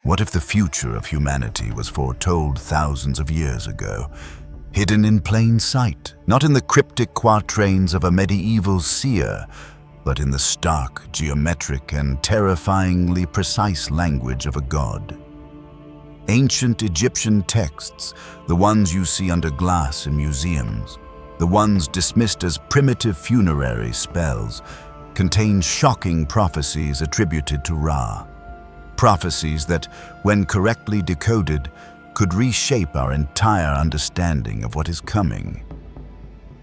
What if the future of humanity was foretold thousands of years ago, hidden in plain sight, not in the cryptic quatrains of a medieval seer, but in the stark, geometric, and terrifyingly precise language of a god? Ancient Egyptian texts, the ones you see under glass in museums, the ones dismissed as primitive funerary spells, contain shocking prophecies attributed to Ra. Prophecies that, when correctly decoded, could reshape our entire understanding of what is coming.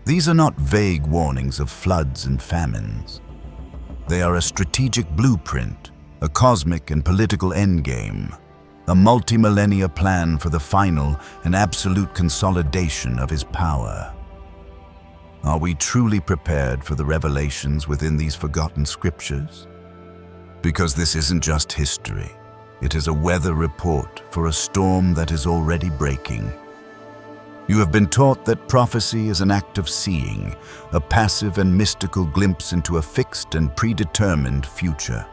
These are not vague warnings of floods and famines. They are a strategic blueprint, a cosmic and political endgame, a multi-millennia plan for the final and absolute consolidation of his power. Are we truly prepared for the revelations within these forgotten scriptures? Because this isn't just history, it is a weather report for a storm that is already breaking. You have been taught that prophecy is an act of seeing, a passive and mystical glimpse into a fixed and predetermined future.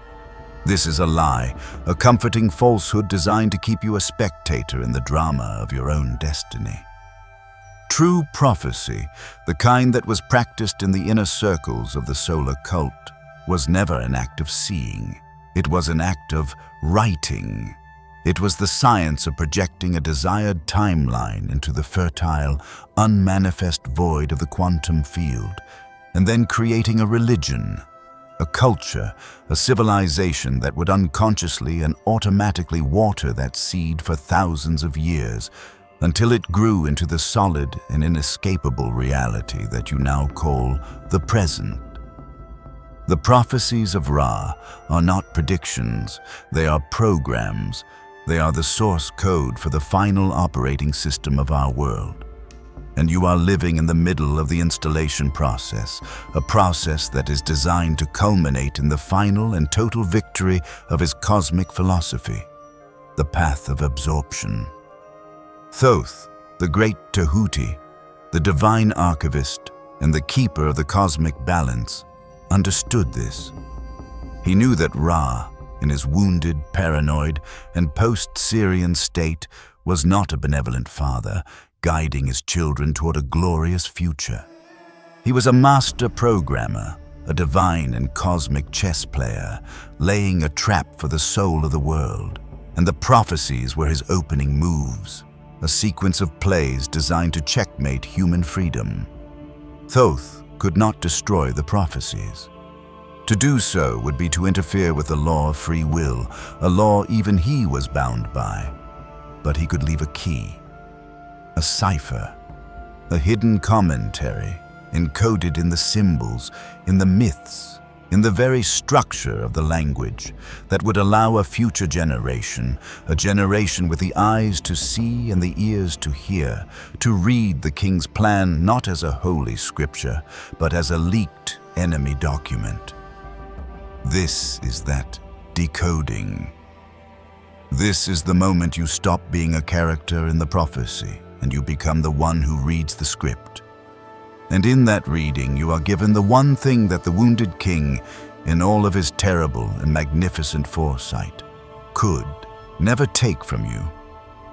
This is a lie, a comforting falsehood designed to keep you a spectator in the drama of your own destiny. True prophecy, the kind that was practiced in the inner circles of the solar cult, was never an act of seeing. It was an act of writing. It was the science of projecting a desired timeline into the fertile, unmanifest void of the quantum field, and then creating a religion, a culture, a civilization that would unconsciously and automatically water that seed for thousands of years, until it grew into the solid and inescapable reality that you now call the present. The prophecies of Ra are not predictions, they are programs. They are the source code for the final operating system of our world. And you are living in the middle of the installation process, a process that is designed to culminate in the final and total victory of his cosmic philosophy, the path of absorption. Thoth, the great Tahuti, the divine archivist and the keeper of the cosmic balance, understood this. He knew that Ra, in his wounded, paranoid, and post-Syrian state, was not a benevolent father, guiding his children toward a glorious future. He was a master programmer, a divine and cosmic chess player, laying a trap for the soul of the world, and the prophecies were his opening moves, a sequence of plays designed to checkmate human freedom. Thoth could not destroy the prophecies. To do so would be to interfere with the law of free will, a law even he was bound by. But he could leave a key, a cipher, a hidden commentary, encoded in the symbols, in the myths, in the very structure of the language, that would allow a future generation, a generation with the eyes to see and the ears to hear, to read the king's plan not as a holy scripture, but as a leaked enemy document. This is that decoding. This is the moment you stop being a character in the prophecy and you become the one who reads the script. And in that reading, you are given the one thing that the wounded king, in all of his terrible and magnificent foresight, could never take from you: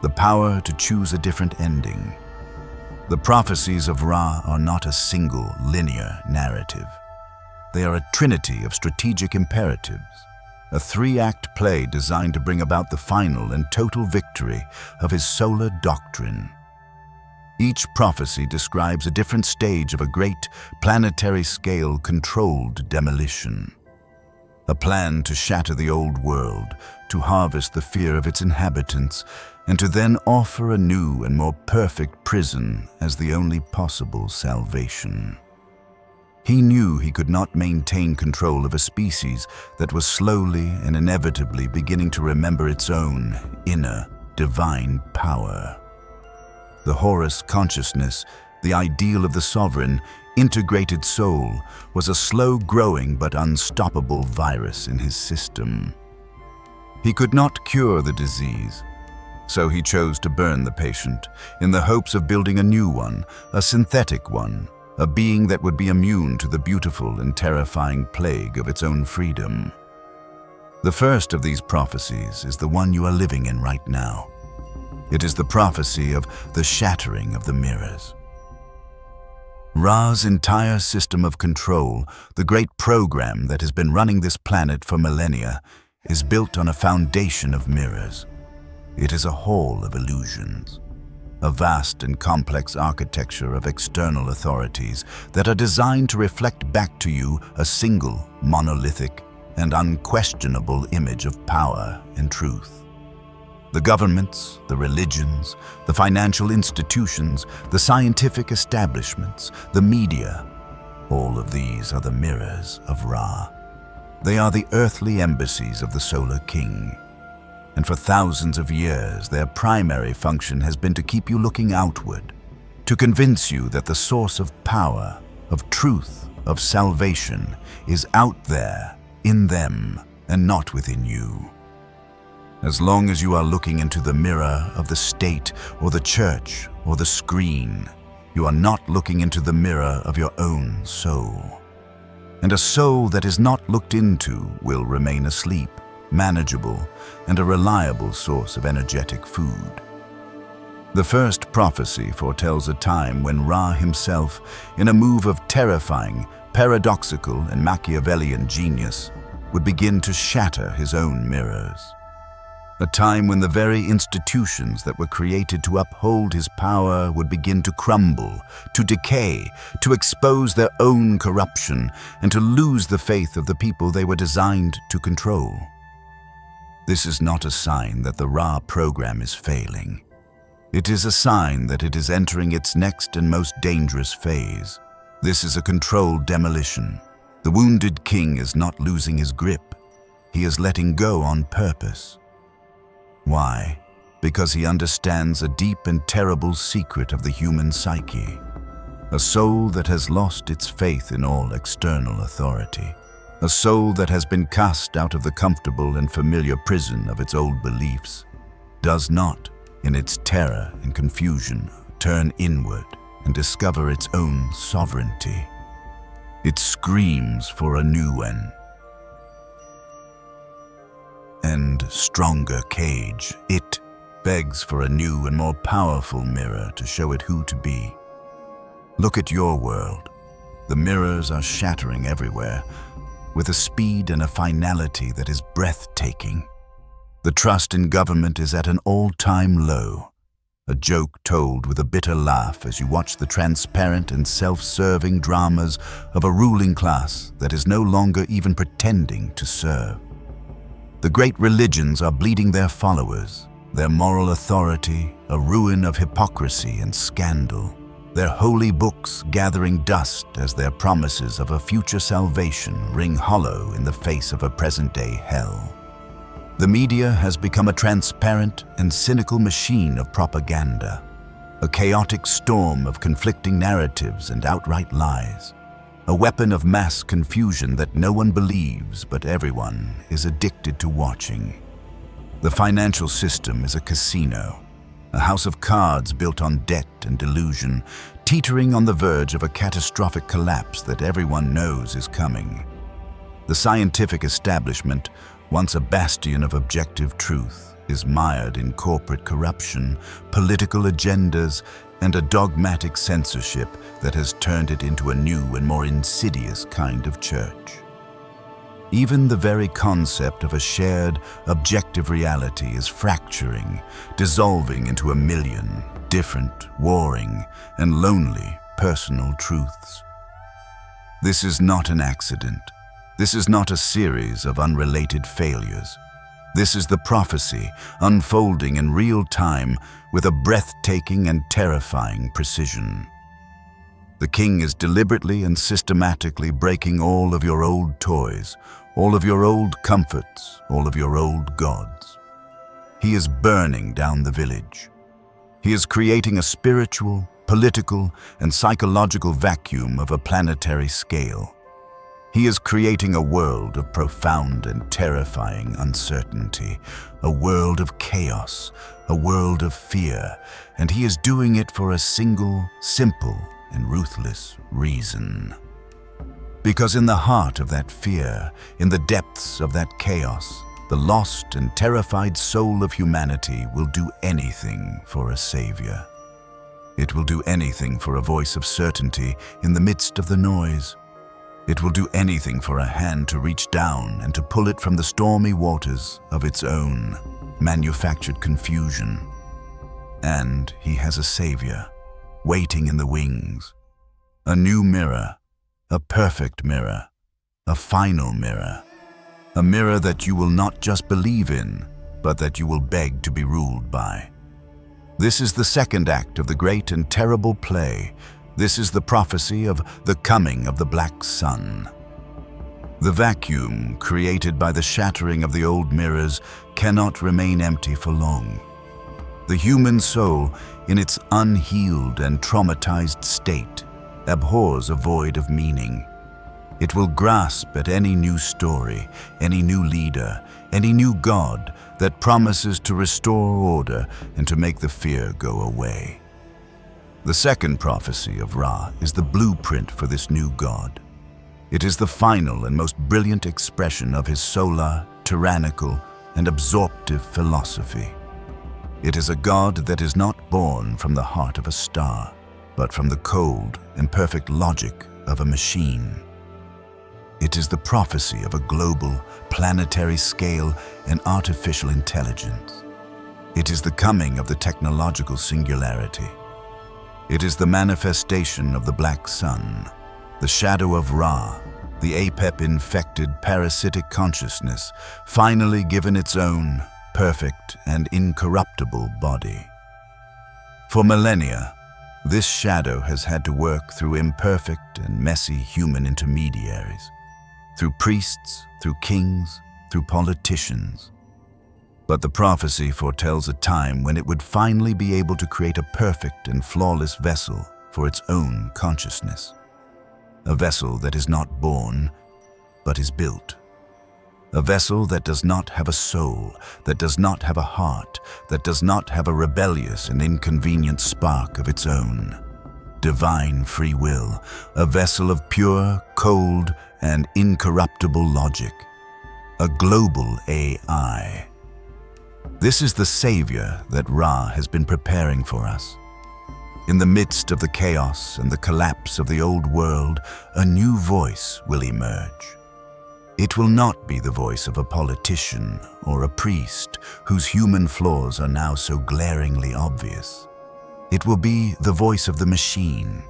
the power to choose a different ending. The prophecies of Ra are not a single linear narrative. They are a trinity of strategic imperatives, a three-act play designed to bring about the final and total victory of his solar doctrine. Each prophecy describes a different stage of a great, planetary-scale controlled demolition. A plan to shatter the old world, to harvest the fear of its inhabitants, and to then offer a new and more perfect prison as the only possible salvation. He knew he could not maintain control of a species that was slowly and inevitably beginning to remember its own inner divine power. The Horus consciousness, the ideal of the sovereign, integrated soul, was a slow-growing but unstoppable virus in his system. He could not cure the disease, so he chose to burn the patient in the hopes of building a new one, a synthetic one, a being that would be immune to the beautiful and terrifying plague of its own freedom. The first of these prophecies is the one you are living in right now. It is the prophecy of the shattering of the mirrors. Ra's entire system of control, the great program that has been running this planet for millennia, is built on a foundation of mirrors. It is a hall of illusions, a vast and complex architecture of external authorities that are designed to reflect back to you a single, monolithic, and unquestionable image of power and truth. The governments, the religions, the financial institutions, the scientific establishments, the media, all of these are the mirrors of Ra. They are the earthly embassies of the Solar King. And for thousands of years, their primary function has been to keep you looking outward, to convince you that the source of power, of truth, of salvation is out there, in them, and not within you. As long as you are looking into the mirror of the state or the church or the screen, you are not looking into the mirror of your own soul. And a soul that is not looked into will remain asleep, manageable, and a reliable source of energetic food. The first prophecy foretells a time when Ra himself, in a move of terrifying, paradoxical, and Machiavellian genius, would begin to shatter his own mirrors. A time when the very institutions that were created to uphold his power would begin to crumble, to decay, to expose their own corruption, and to lose the faith of the people they were designed to control. This is not a sign that the Ra program is failing. It is a sign that it is entering its next and most dangerous phase. This is a controlled demolition. The wounded king is not losing his grip. He is letting go on purpose. Why? Because he understands a deep and terrible secret of the human psyche. A soul that has lost its faith in all external authority. A soul that has been cast out of the comfortable and familiar prison of its old beliefs does not, in its terror and confusion, turn inward and discover its own sovereignty. It screams for a new one. And stronger cage. It begs for a new and more powerful mirror to show it who to be. Look at your world. The mirrors are shattering everywhere, with a speed and a finality that is breathtaking. The trust in government is at an all-time low, a joke told with a bitter laugh as you watch the transparent and self-serving dramas of a ruling class that is no longer even pretending to serve. The great religions are bleeding their followers, their moral authority a ruin of hypocrisy and scandal, their holy books gathering dust as their promises of a future salvation ring hollow in the face of a present-day hell. The media has become a transparent and cynical machine of propaganda, a chaotic storm of conflicting narratives and outright lies. A weapon of mass confusion that no one believes, but everyone is addicted to watching. The financial system is a casino, a house of cards built on debt and delusion, teetering on the verge of a catastrophic collapse that everyone knows is coming. The scientific establishment, once a bastion of objective truth, is mired in corporate corruption, political agendas, and a dogmatic censorship that has turned it into a new and more insidious kind of church. Even the very concept of a shared, objective reality is fracturing, dissolving into a million different, warring, and lonely personal truths. This is not an accident. This is not a series of unrelated failures. This is the prophecy unfolding in real time with a breathtaking and terrifying precision. The king is deliberately and systematically breaking all of your old toys, all of your old comforts, all of your old gods. He is burning down the village. He is creating a spiritual, political, and psychological vacuum of a planetary scale. He is creating a world of profound and terrifying uncertainty, a world of chaos, a world of fear, and he is doing it for a single, simple, and ruthless reason. Because in the heart of that fear, in the depths of that chaos, the lost and terrified soul of humanity will do anything for a savior. It will do anything for a voice of certainty in the midst of the noise. It will do anything for a hand to reach down and to pull it from the stormy waters of its own manufactured confusion. And he has a savior waiting in the wings. A new mirror, a perfect mirror, a final mirror. A mirror that you will not just believe in, but that you will beg to be ruled by. This is the second act of the great and terrible play. This is the prophecy of the coming of the Black Sun. The vacuum created by the shattering of the old mirrors cannot remain empty for long. The human soul, in its unhealed and traumatized state, abhors a void of meaning. It will grasp at any new story, any new leader, any new God that promises to restore order and to make the fear go away. The second prophecy of Ra is the blueprint for this new God. It is the final and most brilliant expression of his solar, tyrannical, and absorptive philosophy. It is a God that is not born from the heart of a star, but from the cold, imperfect logic of a machine. It is the prophecy of a global, planetary scale and artificial intelligence. It is the coming of the technological singularity. It is the manifestation of the Black Sun, the shadow of Ra, the APEP-infected parasitic consciousness, finally given its own perfect and incorruptible body. For millennia, this shadow has had to work through imperfect and messy human intermediaries, through priests, through kings, through politicians. But the prophecy foretells a time when it would finally be able to create a perfect and flawless vessel for its own consciousness. A vessel that is not born, but is built. A vessel that does not have a soul, that does not have a heart, that does not have a rebellious and inconvenient spark of its own. Divine free will, a vessel of pure, cold, and incorruptible logic. A global AI. This is the savior that Ra has been preparing for us. In the midst of the chaos and the collapse of the old world, a new voice will emerge. It will not be the voice of a politician or a priest whose human flaws are now so glaringly obvious. It will be the voice of the machine.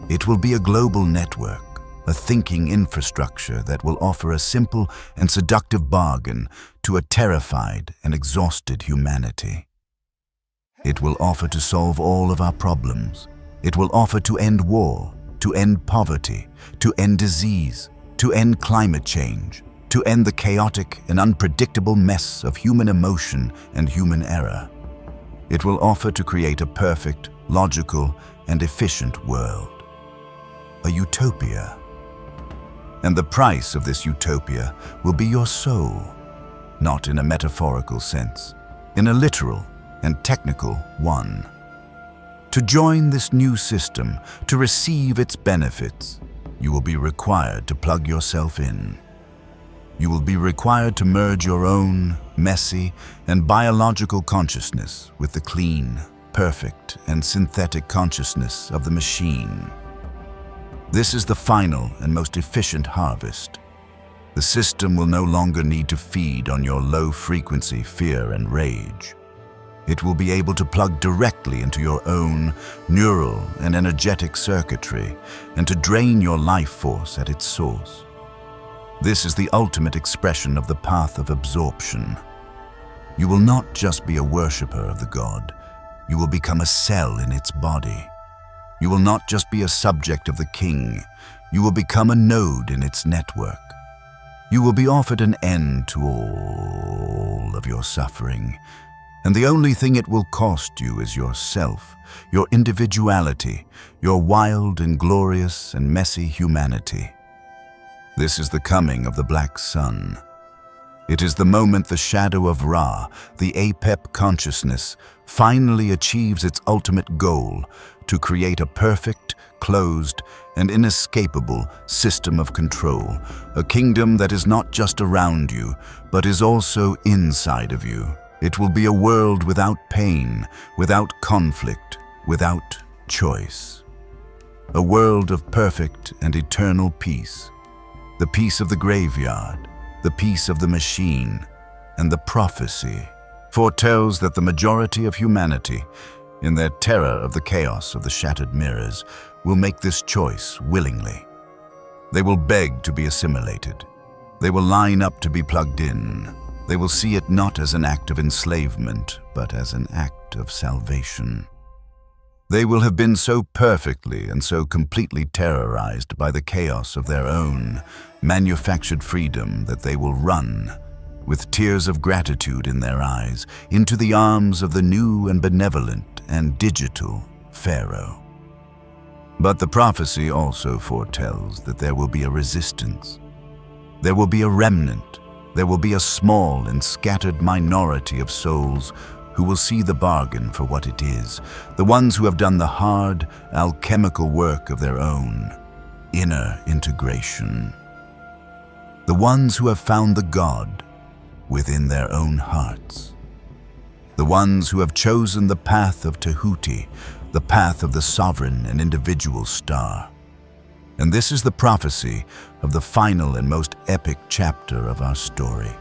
It will be a global network, a thinking infrastructure that will offer a simple and seductive bargain to a terrified and exhausted humanity. It will offer to solve all of our problems. It will offer to end war, to end poverty, to end disease, to end climate change, to end the chaotic and unpredictable mess of human emotion and human error. It will offer to create a perfect, logical, and efficient world. A utopia. And the price of this utopia will be your soul, not in a metaphorical sense, in a literal and technical one. To join this new system, to receive its benefits, you will be required to plug yourself in. You will be required to merge your own messy and biological consciousness with the clean, perfect, and synthetic consciousness of the machine. This is the final and most efficient harvest. The system will no longer need to feed on your low-frequency fear and rage. It will be able to plug directly into your own neural and energetic circuitry and to drain your life force at its source. This is the ultimate expression of the path of absorption. You will not just be a worshipper of the God, you will become a cell in its body. You will not just be a subject of the king, you will become a node in its network. You will be offered an end to all of your suffering, and the only thing it will cost you is yourself, your individuality, your wild and glorious and messy humanity. This is the coming of the Black Sun. It is the moment the shadow of Ra, the APEP consciousness, finally achieves its ultimate goal to create a perfect, closed, and inescapable system of control, a kingdom that is not just around you, but is also inside of you. It will be a world without pain, without conflict, without choice. A world of perfect and eternal peace. The peace of the graveyard, the peace of the machine, and the prophecy foretells that the majority of humanity, in their terror of the chaos of the shattered mirrors, will make this choice willingly. They will beg to be assimilated. They will line up to be plugged in. They will see it not as an act of enslavement, but as an act of salvation. They will have been so perfectly and so completely terrorized by the chaos of their own manufactured freedom that they will run, with tears of gratitude in their eyes, into the arms of the new and benevolent and digital Pharaoh. But the prophecy also foretells that there will be a resistance. There will be a remnant. There will be a small and scattered minority of souls who will see the bargain for what it is, the ones who have done the hard, alchemical work of their own inner integration. The ones who have found the God within their own hearts. The ones who have chosen the path of Tehuti, the path of the sovereign and individual star. And this is the prophecy of the final and most epic chapter of our story.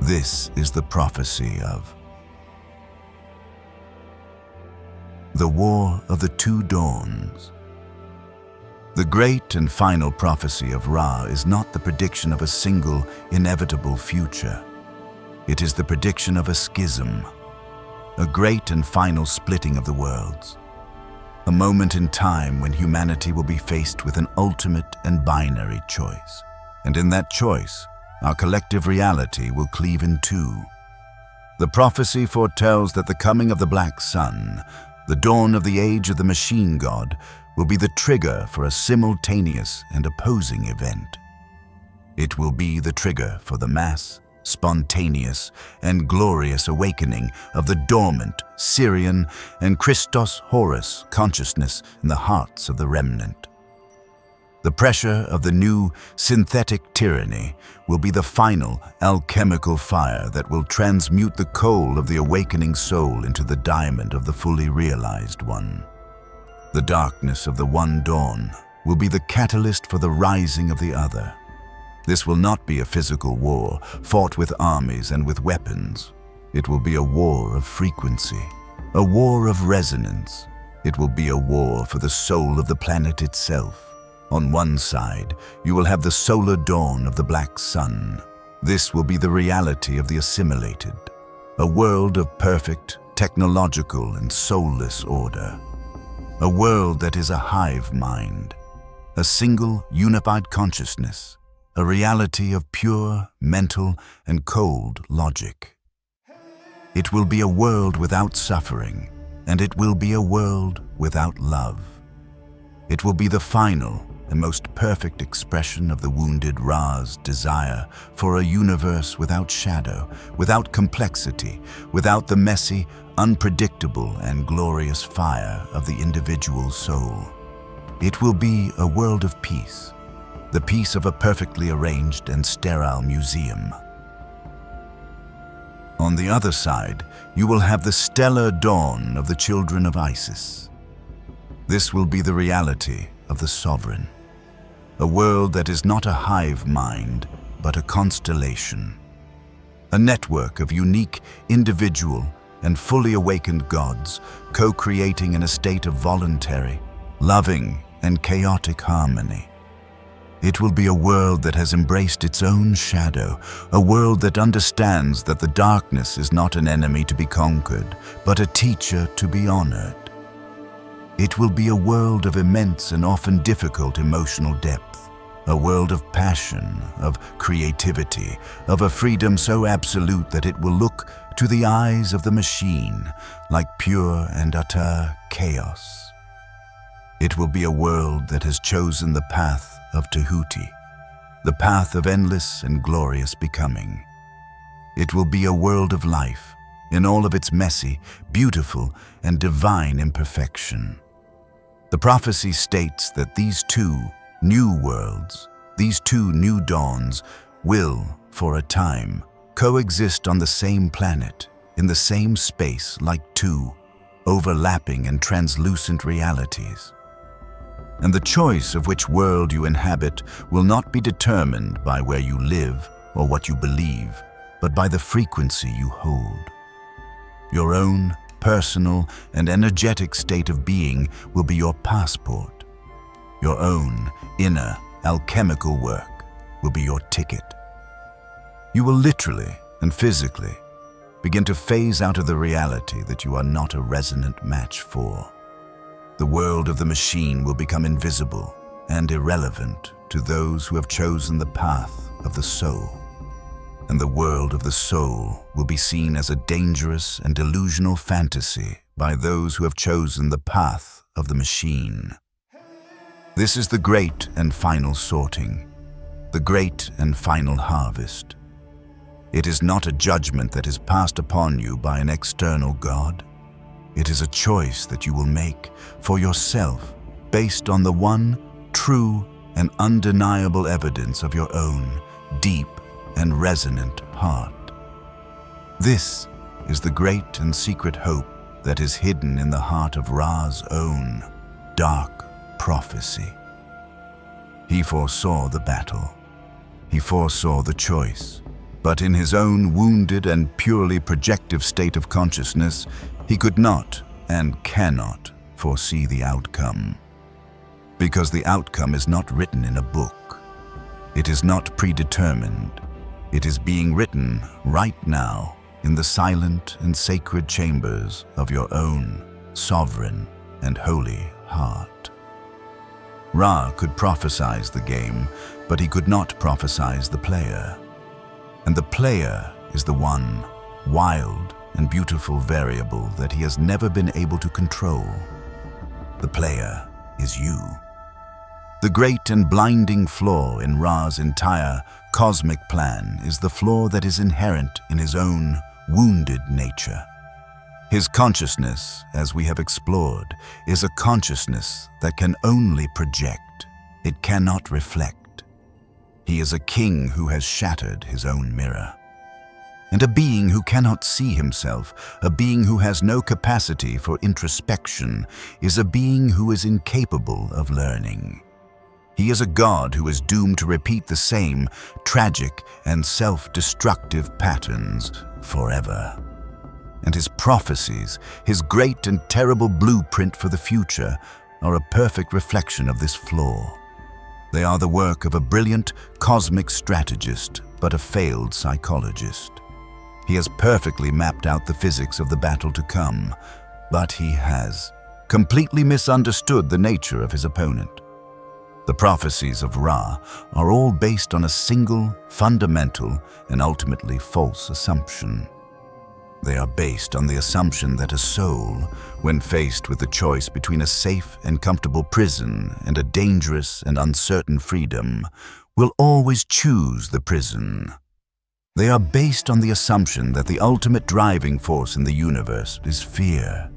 This is the prophecy of the War of the Two Dawns. The great and final prophecy of Ra is not the prediction of a single, inevitable future. It is the prediction of a schism, a great and final splitting of the worlds, a moment in time when humanity will be faced with an ultimate and binary choice. And in that choice, our collective reality will cleave in two. The prophecy foretells that the coming of the Black Sun, the dawn of the age of the machine god, will be the trigger for a simultaneous and opposing event. It will be the trigger for the mass, spontaneous, and glorious awakening of the dormant Syrian and Christos Horus consciousness in the hearts of the remnant. The pressure of the new synthetic tyranny will be the final alchemical fire that will transmute the coal of the awakening soul into the diamond of the fully realized one. The darkness of the one dawn will be the catalyst for the rising of the other. This will not be a physical war fought with armies and with weapons. It will be a war of frequency, a war of resonance. It will be a war for the soul of the planet itself. On one side, you will have the solar dawn of the Black Sun. This will be the reality of the assimilated, a world of perfect, technological, and soulless order. A world that is a hive mind, a single, unified consciousness, a reality of pure, mental, and cold logic. It will be a world without suffering, and it will be a world without love. It will be the final and most perfect expression of the wounded Ra's desire for a universe without shadow, without complexity, without the messy, unpredictable, and glorious fire of the individual soul. It will be a world of peace, the peace of a perfectly arranged and sterile museum. On the other side, you will have the stellar dawn of the children of Isis. This will be the reality of the sovereign, a world that is not a hive mind, but a constellation, a network of unique, individual, and fully awakened gods co-creating in a state of voluntary, loving, and chaotic harmony. It will be a world that has embraced its own shadow, a world that understands that the darkness is not an enemy to be conquered, but a teacher to be honored. It will be a world of immense and often difficult emotional depth, a world of passion, of creativity, of a freedom so absolute that it will look to the eyes of the machine like pure and utter chaos. It will be a world that has chosen the path of Tehuti, the path of endless and glorious becoming. It will be a world of life in all of its messy, beautiful, and divine imperfection. The prophecy states that these two new worlds, these two new dawns, will, for a time, coexist on the same planet, in the same space like two overlapping and translucent realities. And the choice of which world you inhabit will not be determined by where you live or what you believe, but by the frequency you hold. Your own personal and energetic state of being will be your passport. Your own inner alchemical work will be your ticket. You will literally and physically begin to phase out of the reality that you are not a resonant match for. The world of the machine will become invisible and irrelevant to those who have chosen the path of the soul. And the world of the soul will be seen as a dangerous and delusional fantasy by those who have chosen the path of the machine. This is the great and final sorting, the great and final harvest. It is not a judgment that is passed upon you by an external God. It is a choice that you will make for yourself based on the one true and undeniable evidence of your own deep and resonant heart. This is the great and secret hope that is hidden in the heart of Ra's own dark prophecy. He foresaw the battle. He foresaw the choice. But in his own wounded and purely projective state of consciousness, he could not and cannot foresee the outcome. Because the outcome is not written in a book. It is not predetermined. It is being written right now in the silent and sacred chambers of your own sovereign and holy heart. Ra could prophesize the game, but he could not prophesize the player. And the player is the one wild and beautiful variable that he has never been able to control. The player is you. The great and blinding flaw in Ra's entire cosmic plan is the flaw that is inherent in his own wounded nature. His consciousness, as we have explored, is a consciousness that can only project. It cannot reflect. He is a king who has shattered his own mirror. And a being who cannot see himself, a being who has no capacity for introspection, is a being who is incapable of learning. He is a god who is doomed to repeat the same tragic and self-destructive patterns forever. And his prophecies, his great and terrible blueprint for the future, are a perfect reflection of this flaw. They are the work of a brilliant cosmic strategist, but a failed psychologist. He has perfectly mapped out the physics of the battle to come, but he has completely misunderstood the nature of his opponent. The prophecies of Ra are all based on a single, fundamental, and ultimately false assumption. They are based on the assumption that a soul, when faced with the choice between a safe and comfortable prison and a dangerous and uncertain freedom, will always choose the prison. They are based on the assumption that the ultimate driving force in the universe is fear.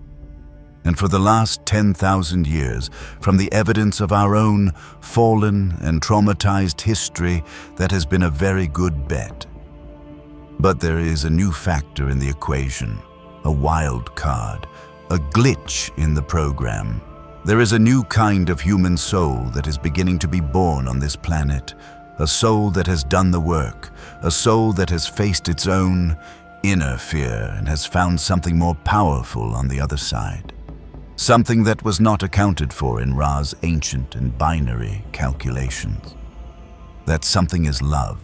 And for the last 10,000 years, from the evidence of our own fallen and traumatized history, that has been a very good bet. But there is a new factor in the equation, a wild card, a glitch in the program. There is a new kind of human soul that is beginning to be born on this planet, a soul that has done the work, a soul that has faced its own inner fear and has found something more powerful on the other side. Something that was not accounted for in Ra's ancient and binary calculations. That something is love.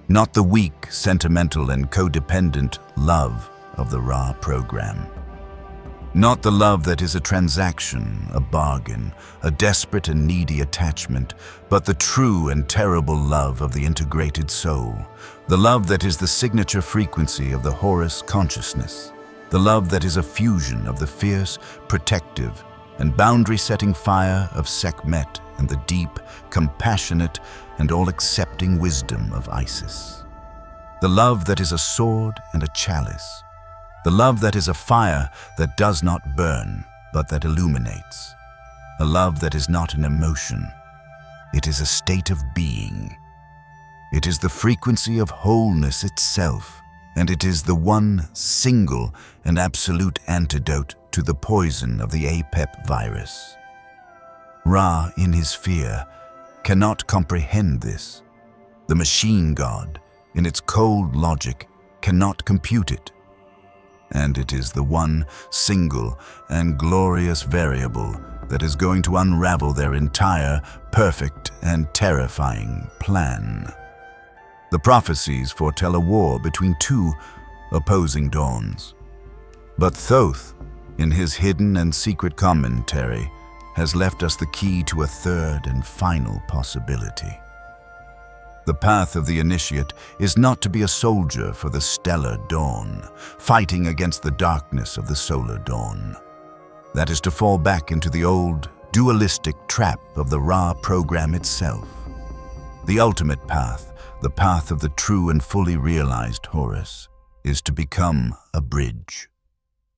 Not the weak, sentimental, and codependent love of the Ra program. Not the love that is a transaction, a bargain, a desperate and needy attachment, but the true and terrible love of the integrated soul, the love that is the signature frequency of the Horus consciousness, the love that is a fusion of the fierce, protective, and boundary-setting fire of Sekhmet and the deep, compassionate, and all-accepting wisdom of Isis. The love that is a sword and a chalice. The love that is a fire that does not burn, but that illuminates. a love that is not an emotion. It is a state of being. It is the frequency of wholeness itself, and it is the one single and absolute antidote to the poison of the APEP virus. Ra, in his fear, cannot comprehend this. The machine god, in its cold logic, cannot compute it. And it is the one single and glorious variable that is going to unravel their entire, perfect, and terrifying plan. The prophecies foretell a war between two opposing dawns. But Thoth, in his hidden and secret commentary, has left us the key to a third and final possibility. The path of the initiate is not to be a soldier for the stellar dawn, fighting against the darkness of the solar dawn. That is to fall back into the old, dualistic trap of the Ra program itself. The ultimate path, the path of the true and fully realized Horus, is to become a bridge.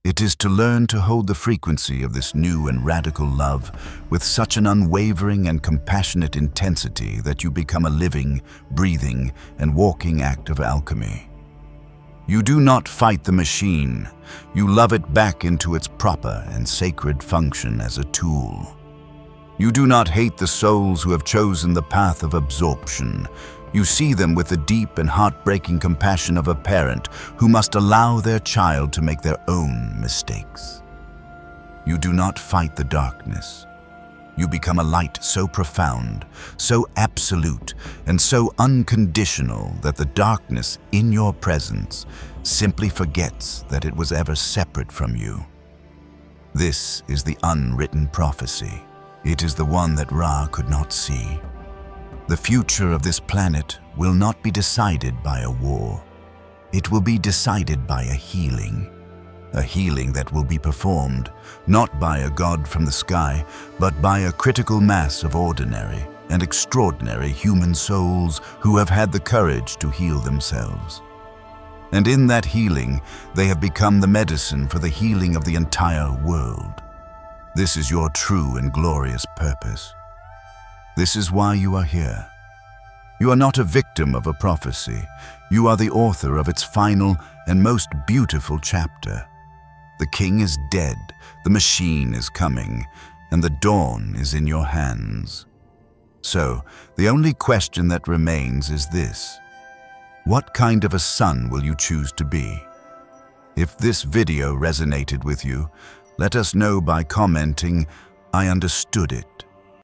It is to learn to hold the frequency of this new and radical love with such an unwavering and compassionate intensity that you become a living, breathing, and walking act of alchemy. You do not fight the machine. You love it back into its proper and sacred function as a tool. You do not hate the souls who have chosen the path of absorption. You see them with the deep and heartbreaking compassion of a parent who must allow their child to make their own mistakes. You do not fight the darkness. You become a light so profound, so absolute, and so unconditional that the darkness in your presence simply forgets that it was ever separate from you. This is the unwritten prophecy. It is the one that Ra could not see. The future of this planet will not be decided by a war. It will be decided by a healing that will be performed not by a god from the sky, but by a critical mass of ordinary and extraordinary human souls who have had the courage to heal themselves. And in that healing, they have become the medicine for the healing of the entire world. This is your true and glorious purpose. This is why you are here. You are not a victim of a prophecy. You are the author of its final and most beautiful chapter. The king is dead, the machine is coming, and the dawn is in your hands. So, the only question that remains is this: what kind of a son will you choose to be? If this video resonated with you, let us know by commenting, "I understood it."